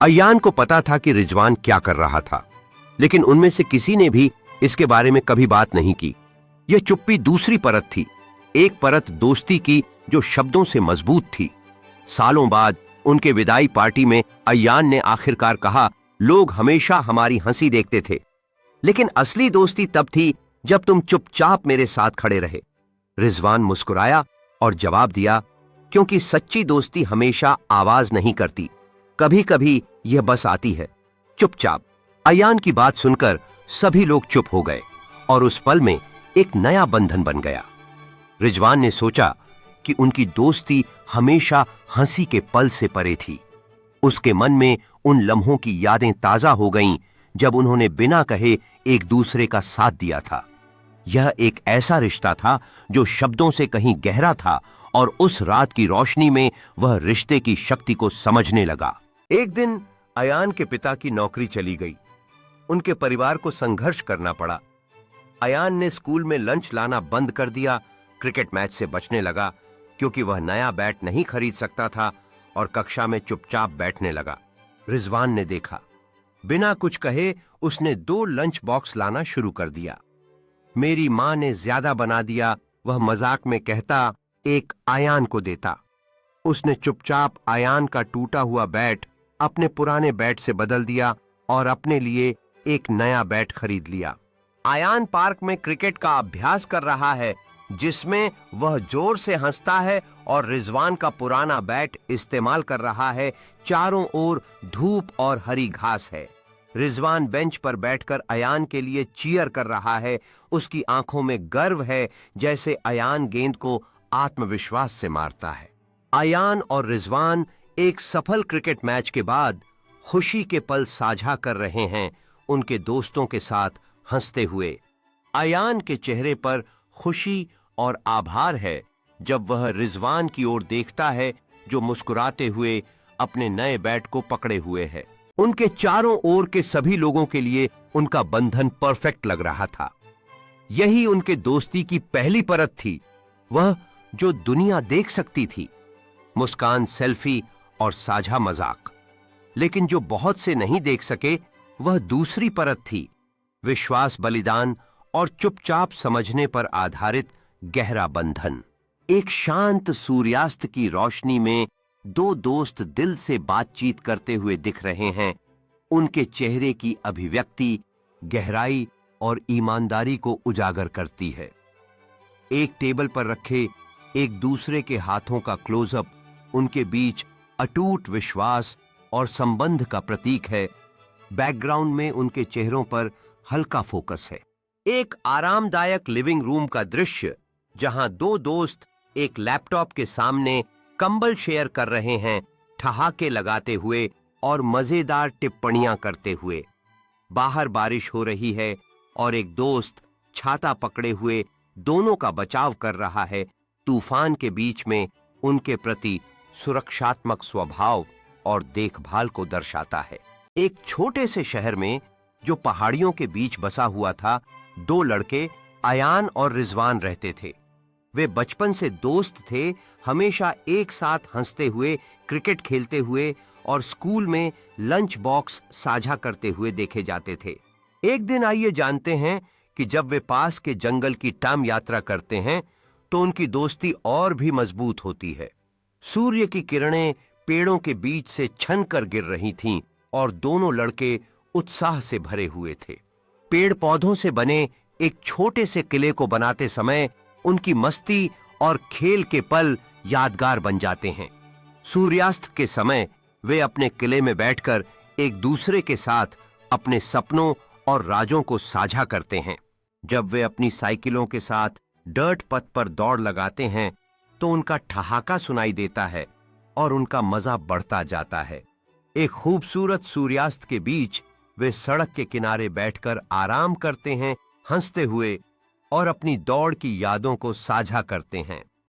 अयान को पता था कि रिजवान क्या कर रहा था, लेकिन उनमें से किसी ने भी इसके बारे में कभी बात नहीं की। यह चुप्पी दूसरी परत थी, एक परत दोस्ती की जो शब्दों से मजबूत थी। सालों बाद उनके विदाई पार्टी में अयान ने आखिरकार कहा, लोग हमेशा हमारी हंसी देखते थे, लेकिन असली दोस्ती तब थी जब तुम चुपचाप मेरे साथ खड़े रहे। रिजवान मुस्कुराया और जवाब दिया, क्योंकि सच्ची दोस्ती हमेशा आवाज नहीं करती, कभी कभी यह बस आती है, चुपचाप। अयान की बात सुनकर सभी लोग चुप हो गए और उस पल में एक नया बंधन बन गया। रिजवान ने सोचा कि उनकी दोस्ती हमेशा हंसी के पल से परे थी। उसके मन में उन लम्हों की यादें ताजा हो गईं जब उन्होंने बिना कहे एक दूसरे का साथ दिया था। यह एक ऐसा रिश्ता था जो शब्दों से कहीं गहरा था और उस रात की रोशनी में वह रिश्ते की शक्ति को समझने लगा। एक दिन अयान के पिता की नौकरी चली गई। उनके परिवार को संघर्ष करना पड़ा। अयान ने स्कूल में लंच लाना बंद कर दिया, क्रिकेट मैच से बचने लगा क्योंकि वह नया बैट नहीं खरीद सकता था और कक्षा में चुपचाप बैठने लगा। रिजवान ने देखा, बिना कुछ कहे उसने 2 लंच बॉक्स लाना शुरू कर दिया। मेरी मां ने ज्यादा बना दिया, वह मजाक में कहता, एक अयान को देता। उसने चुपचाप अयान का टूटा हुआ बैट अपने पुराने बैट से बदल दिया और अपने लिए एक नया बैट खरीद लिया। अयान पार्क में क्रिकेट का अभ्यास कर रहा है, जिसमें वह जोर से हंसता है और रिजवान का पुराना बैट इस्तेमाल कर रहा है। चारों ओर धूप और हरी घास है। रिजवान बेंच पर बैठकर अयान के लिए चीयर कर रहा है। उसकी आंखों में गर्व है, जैसे अयान गेंद को आत्मविश्वास से मारता है। अयान और रिजवान एक सफल क्रिकेट मैच के बाद खुशी के पल साझा कर रहे हैं, उनके दोस्तों के साथ हंसते हुए। अयान के चेहरे पर खुशी और आभार है जब वह रिजवान की ओर देखता है, जो मुस्कुराते हुए अपने नए बैट को पकड़े हुए है। उनके चारों ओर के सभी लोगों के लिए उनका बंधन परफेक्ट लग रहा था। यही उनके दोस्ती की पहली परत थी, वह जो दुनिया देख सकती थी। मुस्कान, सेल्फी और साझा मजाक। लेकिन जो बहुत से नहीं देख सके वह दूसरी परत थी, विश्वास, बलिदान और चुपचाप समझने पर आधारित गहरा बंधन। एक शांत सूर्यास्त की रोशनी में 2 दोस्त दिल से बातचीत करते हुए दिख रहे हैं। उनके चेहरे की अभिव्यक्ति गहराई और ईमानदारी को उजागर करती है। एक टेबल पर रखे एक दूसरे के हाथों का क्लोजअप उनके बीच अटूट विश्वास और संबंध का प्रतीक है। बैकग्राउंड में उनके चेहरों पर हल्का फोकस है। एक आरामदायक लिविंग रूम का दृश्य, जहां 2 दोस्त एक लैपटॉप के सामने कंबल शेयर कर रहे हैं, ठहाके लगाते हुए और मजेदार टिप्पणियां करते हुए। बाहर बारिश हो रही है और एक दोस्त छाता पकड़े हुए दोनों का बचाव कर रहा है। तूफान के बीच में उनके प्रति सुरक्षात्मक स्वभाव और देखभाल को दर्शाता है। एक छोटे से शहर में जो पहाड़ियों के बीच बसा हुआ था, 2 लड़के अयान और रिजवान रहते थे। वे बचपन से दोस्त थे, हमेशा एक साथ हंसते हुए, क्रिकेट खेलते हुए और स्कूल में लंच बॉक्स साझा करते हुए देखे जाते थे। एक दिन आइए जानते हैं कि जब वे पास के जंगल की टाम यात्रा करते हैं तो उनकी दोस्ती और भी मजबूत होती है। सूर्य की किरणें पेड़ों के बीच से छन कर गिर रही थीं और दोनों लड़के उत्साह से भरे हुए थे। पेड़ पौधों से बने एक छोटे से किले को बनाते समय उनकी मस्ती और खेल के पल यादगार बन जाते हैं। सूर्यास्त के समय वे अपने किले में बैठकर एक दूसरे के साथ अपने सपनों और राजों को साझा करते हैं। जब वे अपनी साइकिलों के साथ डर्ट पथ पर दौड़ लगाते हैं तो उनका ठहाका सुनाई देता है और उनका मजा बढ़ता जाता है। एक खूबसूरत सूर्यास्त के बीच वे सड़क के किनारे बैठकर आराम करते हैं, हंसते हुए और अपनी दौड़ की यादों को साझा करते हैं।